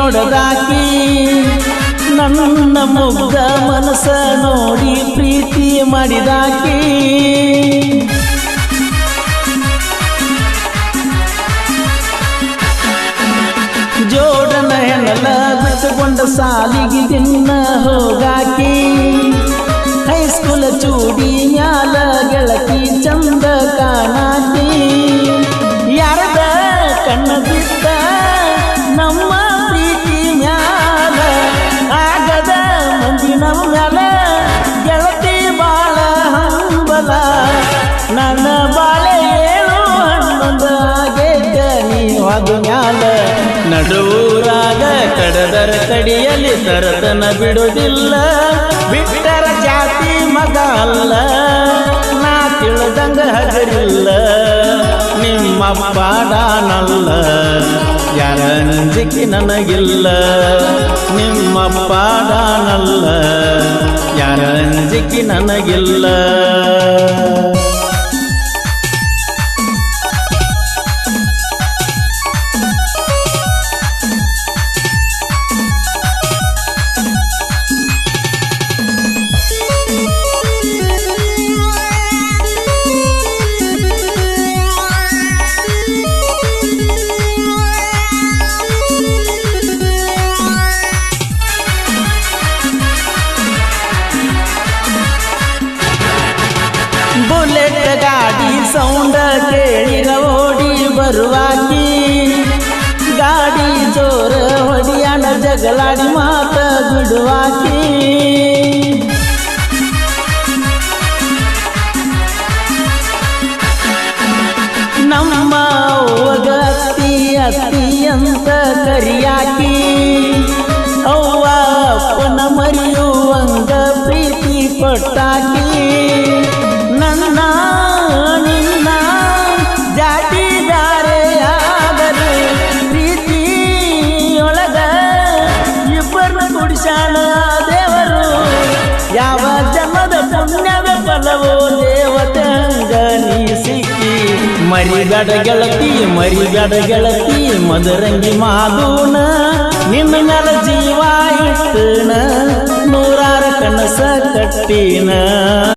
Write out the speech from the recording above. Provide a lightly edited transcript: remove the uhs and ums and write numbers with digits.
ನೋಡದಾಕಿ ನನ್ನ ಮುಗ್ಧ ಮನಸ್ಸ ನೋಡಿ ಪ್ರೀತಿ ಮಾಡಿದಾಕಿ ಜೋಡನ ಹೆಣಲ ಬಿಟ್ಟುಕೊಂಡ ಸಾಲಿಗೆ ದಿನ ಹೋಗಾಕಿ ಹೈಸ್ಕೂಲ್ ಚೂಡಿ ಮ್ಯಾಲ ಗೆಳತಿ ಚಂದ ಕಾಣಾಕಿ ಯಾರದ ಕಣ್ಣ ಬಿಟ್ಟ ನಮ್ಮ ಪ್ರೀತಿ ಮ್ಯಾಲ ಆಗದ ಮಂದಿ ನಮ್ಮ ಮ್ಯಾಲ ಗೆಳತಿ ಬಾಳ ಹಂಬಲ ನನ್ನ ಬಾಳೆ ಏಳು ಹನ್ನೊಂದು ಆಗೇಕ ನೀವಾದ ಮ್ಯಾಲ ನಡುವೂರಾಗ ಕಡದರ ಕಡಿಯಲ್ಲಿ ತರತನ ಬಿಡುವುದಿಲ್ಲ ಬಿಟ್ಟರ ಜಾತಿ ಮಗ ಅಲ್ಲ ನಾ ತಿಳಿದಂಗ ಹಗರಿಲ್ಲ ನಿಮ್ಮ ಪಾಡಾನಲ್ಲ ಯಾರ ಅಂಜಿಕೆ ನನಗಿಲ್ಲ ನಿಮ್ಮ ಪಾಡಾನಲ್ಲ ಯಾರ ಅಂಜಿಕೆ ನನಗಿಲ್ಲ ಬುಲೆಟ್ ಗಾಡಿ ಸೌಂಡ ಕೇಳಿರ ಓಡಿ ಬರುವಾಕಿ ಗಾಡಿ ಜೋರ ಹೊಡಿಯಾಣ ಜಗಳಾಡಿ ಮಾತ ಬಿಡುವಾಕಿ ನಮ್ಮ ಅವ್ವಗ ಅತ್ತಿ ಅತ್ತಿ ಅಂತ ಕರಿಯಾಕಿ ಅವ್ವ ಅಪ್ಪನ ಮರೆಯುವಂಗ ಪ್ರೀತಿ ಕೊಟ್ಟಾಕಿ ನನ್ನ ನಿನ್ನ ಜಾತಿದಾರೆಯಾಗಲು ಪ್ರೀತಿಯೊಳಗ ಇಬ್ಬರನ್ನ ಕುಡಿಸಾಣ ದೇವರು ಯಾವ ಜನ್ಮದ ಪುಣ್ಯದ ಫಲವೋ ದೇವತೆ ಹಂಗ ನೀ ಸಿಕ್ಕಿ ಮರಿಗಡ ಗೆಳತಿ ಮದರಂಗಿ ಮಾದೂನ ನಿನ್ನ ಮ್ಯಾಲ ಜೀವ ಇಟ್ಟನ ನೂರಾರ ಕನಸ ಕಟ್ಟಿನ